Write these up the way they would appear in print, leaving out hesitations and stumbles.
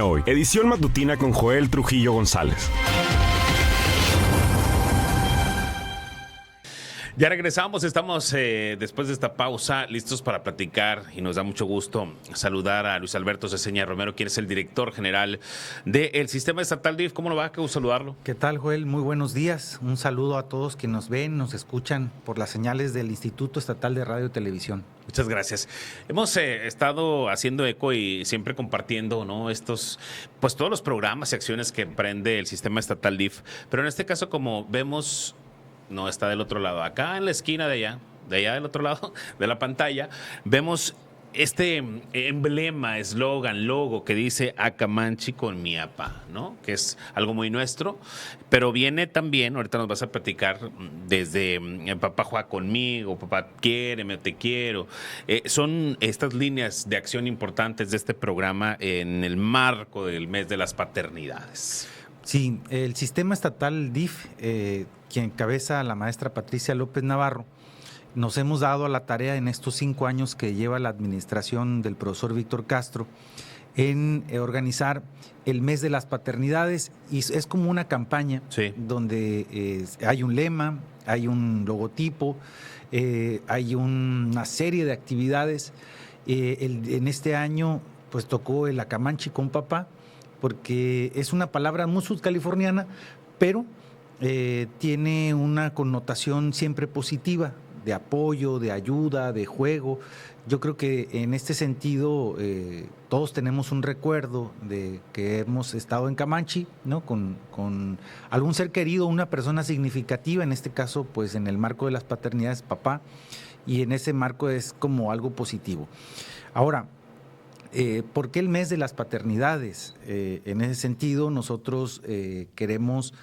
Hoy, edición matutina con Joel Trujillo González. Ya regresamos, estamos después de esta pausa listos para platicar y nos da mucho gusto saludar a Luis Alberto Ceseña Romero, quien es el director general del Sistema Estatal DIF. ¿Cómo lo va? Qué gusto saludarlo. ¿Qué tal, Joel? Muy buenos días. Un saludo a todos que nos ven, nos escuchan por las señales del Instituto Estatal de Radio y Televisión. Muchas gracias. Hemos estado haciendo eco y siempre compartiendo, ¿no?, pues todos los programas y acciones que emprende el Sistema Estatal DIF, pero en este caso, como vemos, no está del otro lado. Acá en la esquina de allá del otro lado de la pantalla, vemos este emblema, eslogan, logo que dice Acamanchi con mi apa, ¿no? Que es algo muy nuestro, pero viene también, ahorita nos vas a platicar desde papá juega conmigo, papá quiéreme, te quiero. Son estas líneas de acción importantes de este programa en el marco del mes de las paternidades. Sí, el Sistema Estatal DIF, quien encabeza la maestra Patricia López Navarro, nos hemos dado a la tarea en estos 5 años que lleva la administración del profesor Víctor Castro en organizar el mes de las paternidades, y es como una campaña, sí, donde hay un lema, hay un logotipo, hay una serie de actividades. En este año pues tocó el Acamanchi con papá, porque es una palabra muy sudcaliforniana, pero tiene una connotación siempre positiva, de apoyo, de ayuda, de juego. Yo creo que en este sentido todos tenemos un recuerdo de que hemos estado en Camanchi, ¿no?, con algún ser querido, una persona significativa, en este caso pues en el marco de las paternidades, papá, y en ese marco es como algo positivo. Ahora, ¿por qué el mes de las paternidades? En ese sentido, nosotros queremos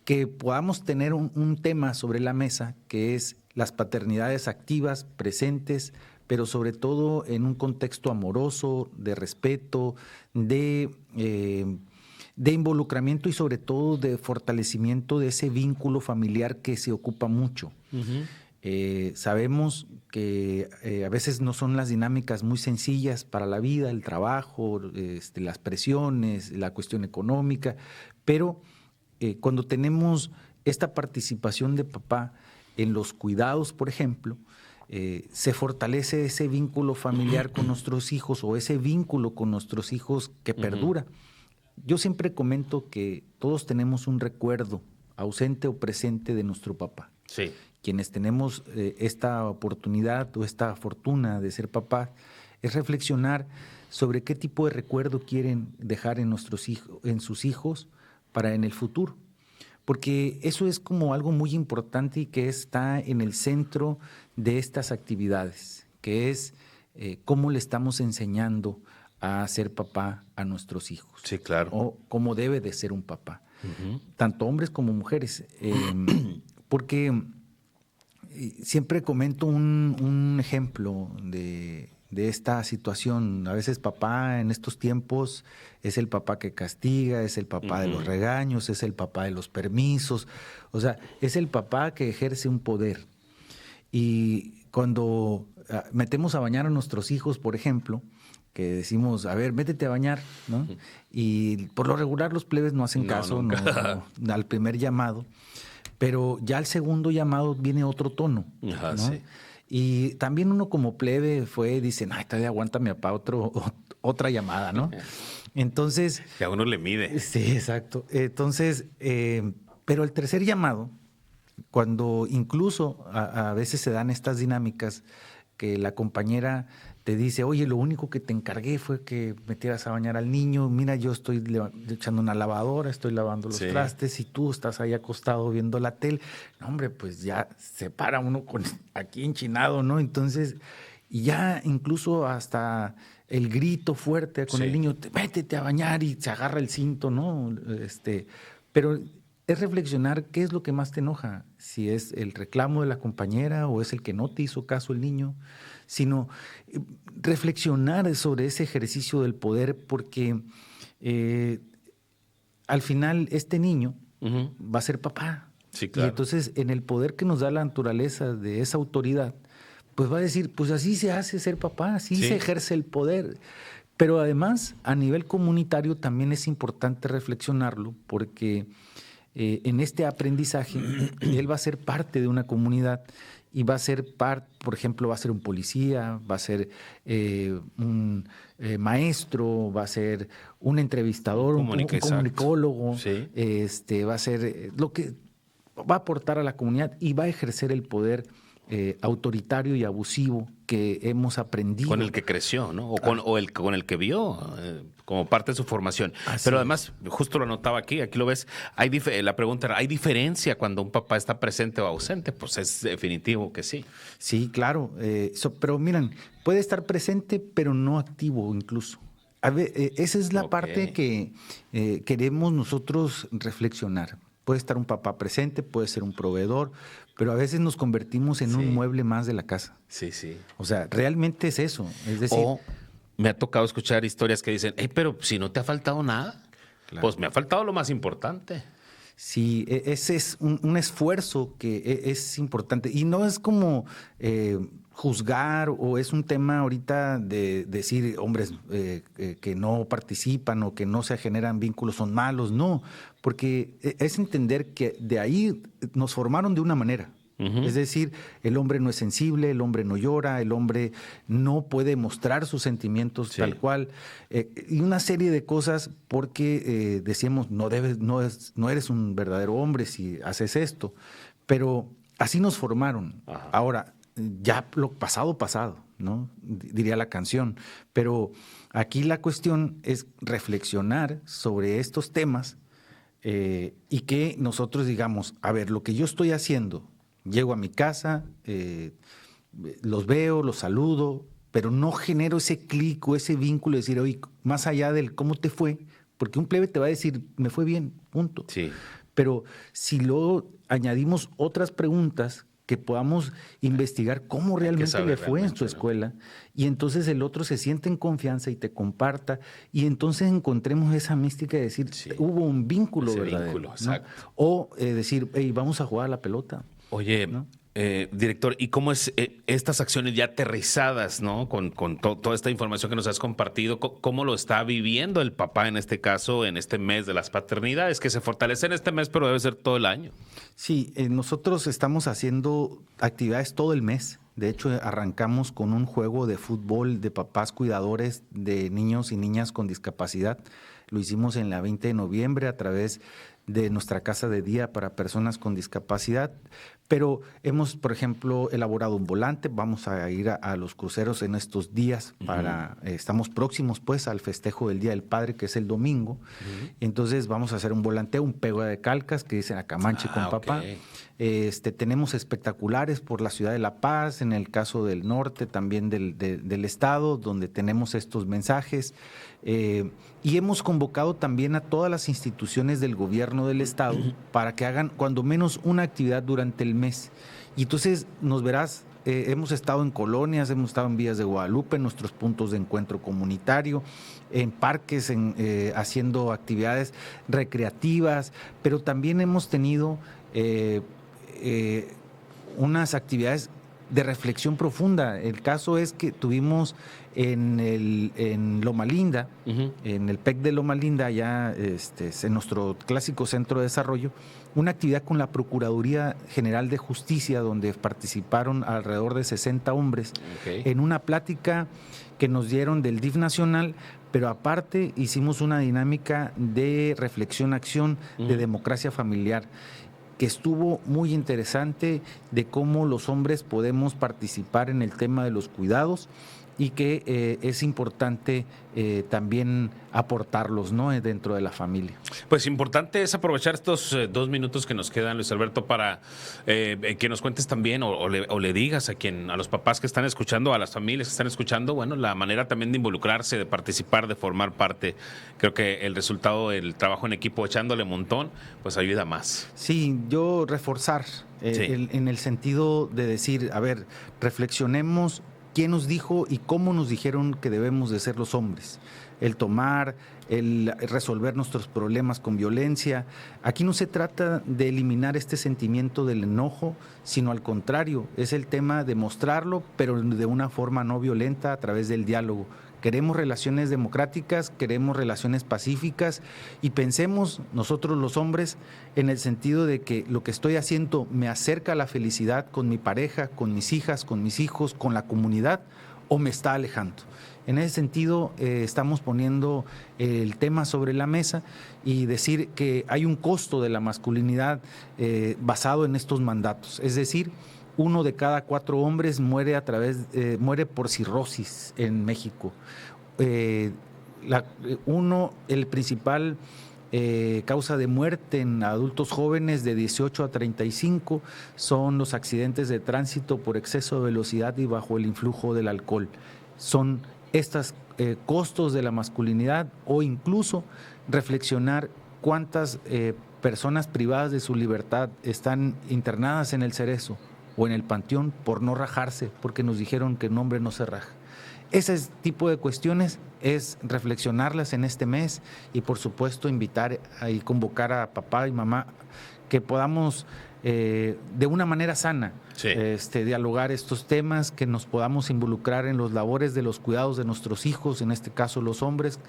que podamos tener un tema sobre la mesa, que es las paternidades activas, presentes, pero sobre todo en un contexto amoroso, de respeto, de involucramiento y sobre todo de fortalecimiento de ese vínculo familiar que se ocupa mucho. Uh-huh. Sabemos que a veces no son las dinámicas muy sencillas para la vida, el trabajo, las presiones, la cuestión económica, pero cuando tenemos esta participación de papá en los cuidados, por ejemplo, se fortalece ese vínculo familiar con nuestros hijos, o ese vínculo con nuestros hijos que perdura. Yo siempre comento que todos tenemos un recuerdo, ausente o presente, de nuestro papá. Sí. Quienes tenemos esta oportunidad o esta fortuna de ser papás, es reflexionar sobre qué tipo de recuerdo quieren dejar en nuestros hijos, en sus hijos, para en el futuro. Porque eso es como algo muy importante y que está en el centro de estas actividades, que es cómo le estamos enseñando a ser papá a nuestros hijos. Sí, claro. O cómo debe de ser un papá, tanto hombres como mujeres. Porque siempre comento un ejemplo de esta situación. A veces papá en estos tiempos es el papá que castiga, es el papá de los regaños, es el papá de los permisos, o sea, es el papá que ejerce un poder. Y cuando metemos a bañar a nuestros hijos, por ejemplo, que decimos, a ver, métete a bañar, ¿no? Y por lo regular los plebes no hacen caso no, al primer llamado, pero ya al segundo llamado viene otro tono. Ajá, ¿no? Sí. Y también uno como plebe dice, ay, todavía aguántame, papá, otra llamada, ¿no? Entonces... Que a uno le mide. Sí, exacto. Entonces, pero el tercer llamado, cuando incluso a veces se dan estas dinámicas que la compañera te dice, oye, lo único que te encargué fue que metieras a bañar al niño, mira, yo estoy echando una lavadora, estoy lavando los trastes y tú estás ahí acostado viendo la tele. No, hombre, pues ya se para uno aquí enchinado, ¿no? Entonces, y ya incluso hasta el grito fuerte con el niño, métete a bañar, y se agarra el cinto, ¿no? Pero es reflexionar qué es lo que más te enoja, si es el reclamo de la compañera o es el que no te hizo caso el niño, sino reflexionar sobre ese ejercicio del poder, porque al final este niño va a ser papá. Sí, claro. Y entonces en el poder que nos da la naturaleza de esa autoridad, pues va a decir, pues así se hace ser papá, así se ejerce el poder. Pero además, a nivel comunitario también es importante reflexionarlo porque en este aprendizaje él va a ser parte de una comunidad y va a ser parte, por ejemplo, va a ser un policía, va a ser un maestro, va a ser un entrevistador, un comunicólogo, sí. Va a ser lo que va a aportar a la comunidad y va a ejercer el poder autoritario y abusivo que hemos aprendido. Con el que creció, ¿no? O con el que vio como parte de su formación. Así Pero además, justo lo anotaba aquí lo ves, la pregunta era, ¿hay diferencia cuando un papá está presente o ausente? Pues es definitivo que sí. Sí, claro. Pero miren, puede estar presente, pero no activo incluso. Esa es la parte que queremos nosotros reflexionar. Puede estar un papá presente, puede ser un proveedor, pero a veces nos convertimos en un mueble más de la casa. Sí, sí. O sea, realmente es eso. Es decir, me ha tocado escuchar historias que dicen, pero si no te ha faltado nada, pues me ha faltado lo más importante. Sí, ese es un esfuerzo que es importante. Y no es como juzgar o es un tema ahorita de decir hombres que no participan o que no se generan vínculos son malos. No, porque es entender que de ahí nos formaron de una manera. Es decir, el hombre no es sensible, el hombre no llora, el hombre no puede mostrar sus sentimientos tal cual, y una serie de cosas porque decíamos, no eres un verdadero hombre si haces esto, pero así nos formaron. Ajá. Ahora, ya lo pasado, ¿no? Diría la canción, pero aquí la cuestión es reflexionar sobre estos temas y que nosotros digamos, a ver, lo que yo estoy haciendo, llego a mi casa, los veo, los saludo, pero no genero ese clic o ese vínculo de decir, oye, más allá del cómo te fue, porque un plebe te va a decir, me fue bien, punto. Sí. Pero si luego añadimos otras preguntas que podamos investigar cómo realmente le fue en su escuela, ¿no? Y entonces el otro se siente en confianza y te comparta, y entonces encontremos esa mística de decir, hubo un vínculo, ese verdadero, vínculo, ¿no? Exacto. O decir, hey, vamos a jugar a la pelota. Oye, ¿no? Director, ¿y cómo es estas acciones ya aterrizadas, ¿no? Con toda esta información que nos has compartido, ¿cómo lo está viviendo el papá en este caso, en este mes de las paternidades, que se fortalece en este mes, pero debe ser todo el año? Sí, nosotros estamos haciendo actividades todo el mes. De hecho, arrancamos con un juego de fútbol de papás cuidadores de niños y niñas con discapacidad. Lo hicimos en la 20 de noviembre a través de nuestra casa de día para personas con discapacidad, pero hemos, por ejemplo, elaborado un volante. Vamos a ir a los cruceros en estos días estamos próximos pues al festejo del Día del Padre, que es el domingo. Entonces vamos a hacer un volanteo, un pego de calcas que dicen a Camanche con papá. Tenemos espectaculares por la ciudad de La Paz, en el caso del norte, también del estado, donde tenemos estos mensajes. Y hemos convocado también a todas las instituciones del gobierno del estado para que hagan cuando menos una actividad durante el mes. Y entonces nos verás, hemos estado en colonias, hemos estado en Villas de Guadalupe, en nuestros puntos de encuentro comunitario, en parques, haciendo actividades recreativas, pero también hemos tenido unas actividades de reflexión profunda. El caso es que tuvimos en Loma Linda, en el PEC de Loma Linda, allá en nuestro clásico centro de desarrollo, una actividad con la Procuraduría General de Justicia, donde participaron alrededor de 60 hombres, en una plática que nos dieron del DIF nacional, pero aparte hicimos una dinámica de reflexión-acción de democracia familiar, que estuvo muy interesante, de cómo los hombres podemos participar en el tema de los cuidados y que es importante también aportarlos, ¿no?, dentro de la familia. Pues importante es aprovechar estos 2 minutos que nos quedan, Luis Alberto, para que nos cuentes también o le digas a los papás que están escuchando, a las familias que están escuchando, bueno, la manera también de involucrarse, de participar, de formar parte. Creo que el resultado del trabajo en equipo, echándole montón, pues ayuda más. Sí, yo reforzar en el sentido de decir, a ver, reflexionemos quién nos dijo y cómo nos dijeron que debemos de ser los hombres. El tomar, el resolver nuestros problemas con violencia. Aquí no se trata de eliminar este sentimiento del enojo, sino al contrario, es el tema de mostrarlo, pero de una forma no violenta a través del diálogo, Queremos relaciones democráticas, queremos relaciones pacíficas y pensemos nosotros los hombres en el sentido de que lo que estoy haciendo me acerca a la felicidad con mi pareja, con mis hijas, con mis hijos, con la comunidad, o me está alejando. En ese sentido, estamos poniendo el tema sobre la mesa y decir que hay un costo de la masculinidad basado en estos mandatos. Es decir, 1 de cada 4 hombres muere muere por cirrosis en México. El principal causa de muerte en adultos jóvenes de 18 a 35 son los accidentes de tránsito por exceso de velocidad y bajo el influjo del alcohol. Son estos costos de la masculinidad, o incluso reflexionar cuántas personas privadas de su libertad están internadas en el Cerezo o en el Panteón por no rajarse, porque nos dijeron que un hombre no se raja. Ese tipo de cuestiones es reflexionarlas en este mes y, por supuesto, invitar y convocar a papá y mamá que podamos de una manera sana sí, dialogar estos temas, que nos podamos involucrar en los labores de los cuidados de nuestros hijos, en este caso los hombres,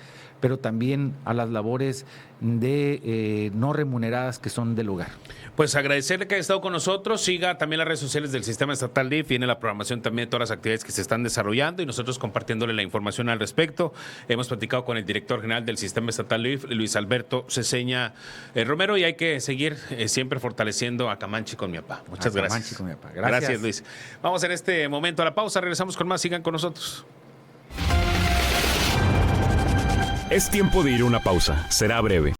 pero también a las labores de no remuneradas que son del hogar. Pues agradecerle que haya estado con nosotros. Siga también las redes sociales del Sistema Estatal DIF. Viene la programación también de todas las actividades que se están desarrollando y nosotros compartiéndole la información al respecto. Hemos platicado con el director general del Sistema Estatal DIF, Luis Alberto Ceseña Romero, y hay que seguir siempre fortaleciendo a Camanche con mi papá. Muchas gracias. Camanche con mi papá. Gracias, Luis. Vamos en este momento a la pausa. Regresamos con más. Sigan con nosotros. Es tiempo de ir a una pausa. Será breve.